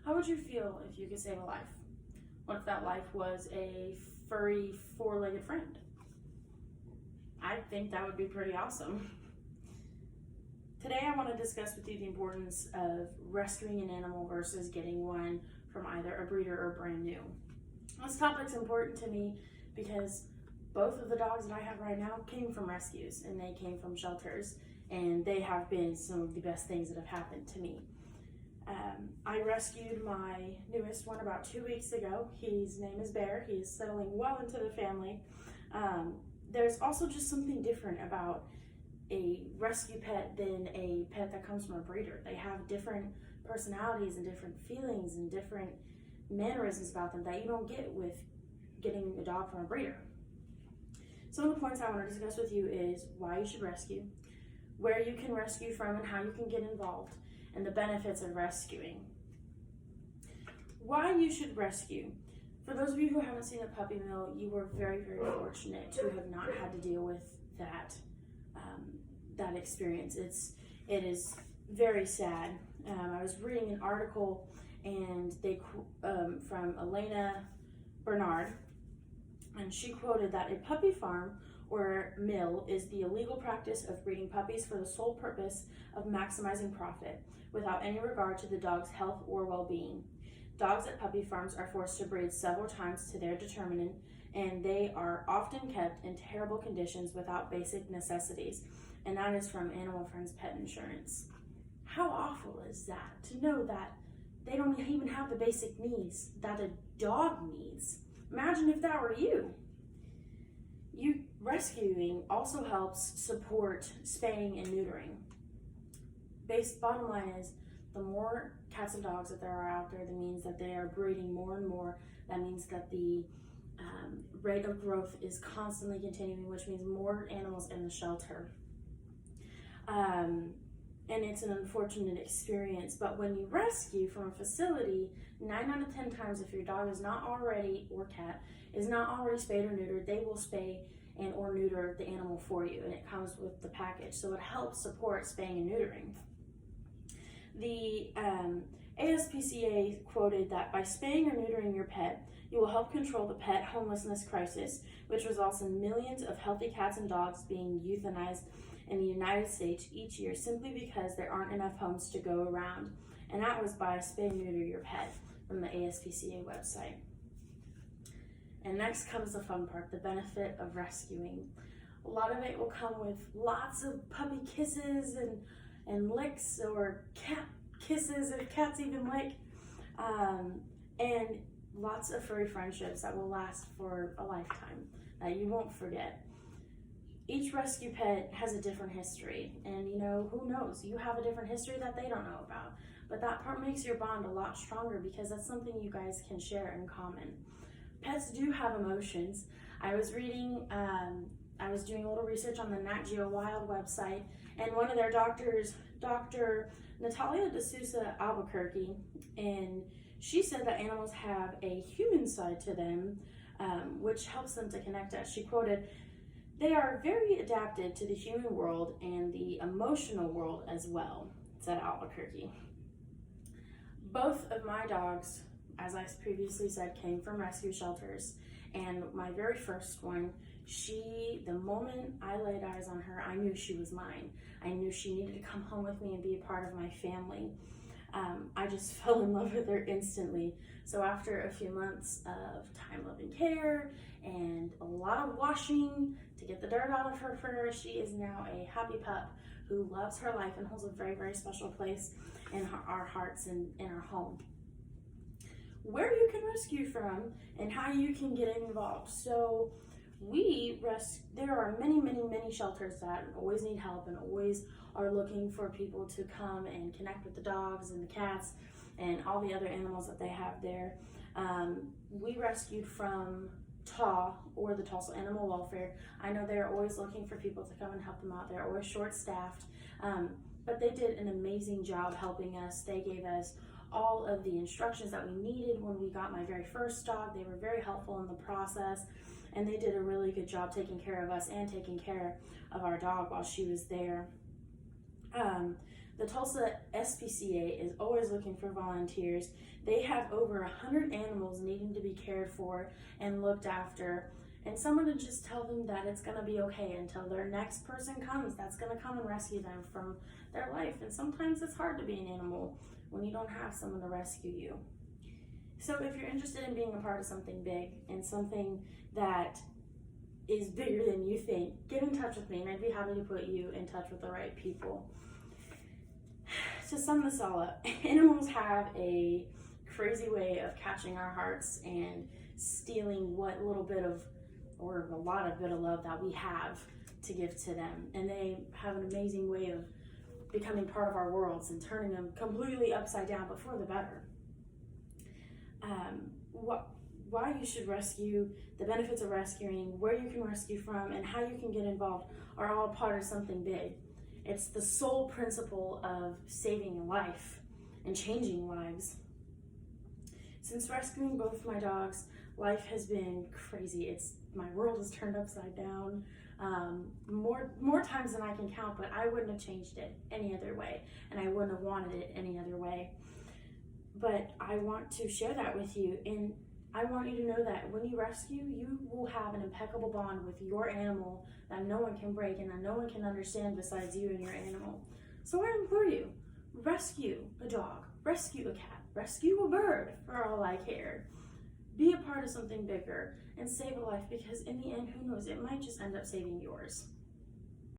How would you feel if you could save a life? What if that life was a furry, four-legged friend? I think that would be pretty awesome. Today I want to discuss with you the importance of rescuing an animal versus getting one from either a breeder or brand new. This topic's important to me because both of the dogs that I have right now came from rescues, and they came from shelters, and they have been some of the best things that have happened to me. I rescued my newest one about 2 weeks ago. His name is Bear. He is settling well into the family. There's also just something different about a rescue pet than a pet that comes from a breeder. They have different personalities and different feelings and different mannerisms about them that you don't get with getting a dog from a breeder. Some of the points I want to discuss with you is why you should rescue, where you can rescue from and how you can get involved, and the benefits of rescuing. Why you should rescue. For those of you who haven't seen a puppy mill, you were very, very fortunate to have not had to deal with that experience. It is very sad. I was reading an article and they from Elena Bernard, and she quoted that a puppy farm or mill is the illegal practice of breeding puppies for the sole purpose of maximizing profit without any regard to the dog's health or well-being. Dogs at puppy farms are forced to breed several times to their determinant, and they are often kept in terrible conditions without basic necessities, and that is from Animal Friends Pet Insurance. How awful is that, to know that they don't even have the basic needs that a dog needs? Imagine if that were you. Rescuing also helps support spaying and neutering. Bottom line is, the more cats and dogs that there are out there, that means that they are breeding more and more. That means that the rate of growth is constantly continuing, which means more animals in the shelter. And it's an unfortunate experience, but when you rescue from a facility, 9 out of 10 times, if your dog is not already, or cat, is not already spayed or neutered, they will spay and or neuter the animal for you, and it comes with the package. So it helps support spaying and neutering. The ASPCA quoted that by spaying or neutering your pet, you will help control the pet homelessness crisis, which results in millions of healthy cats and dogs being euthanized in the United States each year simply because there aren't enough homes to go around. And that was by spay and neuter your pet from the ASPCA website. And next comes the fun part, the benefit of rescuing. A lot of it will come with lots of puppy kisses and licks, or cat kisses if cats even lick, and lots of furry friendships that will last for a lifetime that you won't forget. Each rescue pet has a different history, and who knows, you have a different history that they don't know about, but that part makes your bond a lot stronger because that's something you guys can share in common. Pets do have emotions. I was reading, I was doing a little research on the Nat Geo Wild website, and one of their doctors, Dr. Natalia D'Souza Albuquerque, and she said that animals have a human side to them, which helps them to connect us. She quoted, "They are very adapted to the human world and the emotional world as well," said Albuquerque. Both of my dogs, as I previously said, came from rescue shelters, and my very first one, the moment I laid eyes on her, I knew she was mine. I knew she needed to come home with me and be a part of my family. I just fell in love with her instantly. So after a few months of time-loving care and a lot of washing to get the dirt out of her fur, she is now a happy pup who loves her life and holds a very, very special place in our hearts and in our home. Where you can rescue from and how you can get involved. So there are many, many, many shelters that always need help and always are looking for people to come and connect with the dogs and the cats and all the other animals that they have there. We rescued from TAW, or the Tulsa Animal Welfare. I know they're always looking for people to come and help them out. They're always short-staffed, but they did an amazing job helping us. They gave us all of the instructions that we needed when we got my very first dog. They were very helpful in the process, and they did a really good job taking care of us and taking care of our dog while she was there. The Tulsa SPCA is always looking for volunteers. They have over 100 animals needing to be cared for and looked after, and someone to just tell them that it's going to be okay until their next person comes that's going to come and rescue them from their life. And sometimes it's hard to be an animal when you don't have someone to rescue you. So if you're interested in being a part of something big and something that is bigger than you think, get in touch with me and I'd be happy to put you in touch with the right people. To sum this all up, animals have a crazy way of catching our hearts and stealing what little bit of, or a lot of bit of love that we have to give to them. And they have an amazing way of becoming part of our worlds and turning them completely upside down, but for the better. Why you should rescue, the benefits of rescuing, where you can rescue from, and how you can get involved are all part of something big. It's the sole principle of saving life and changing lives. Since rescuing both my dogs, life has been crazy. My world has turned upside down more times than I can count, but I wouldn't have changed it any other way, and I wouldn't have wanted it any other way. But I want to share that with you, and I want you to know that when you rescue, you will have an impeccable bond with your animal that no one can break and that no one can understand besides you and your animal. So I implore you, rescue a dog, rescue a cat, rescue a bird for all I care. Be a part of something bigger and save a life, because in the end, who knows, it might just end up saving yours.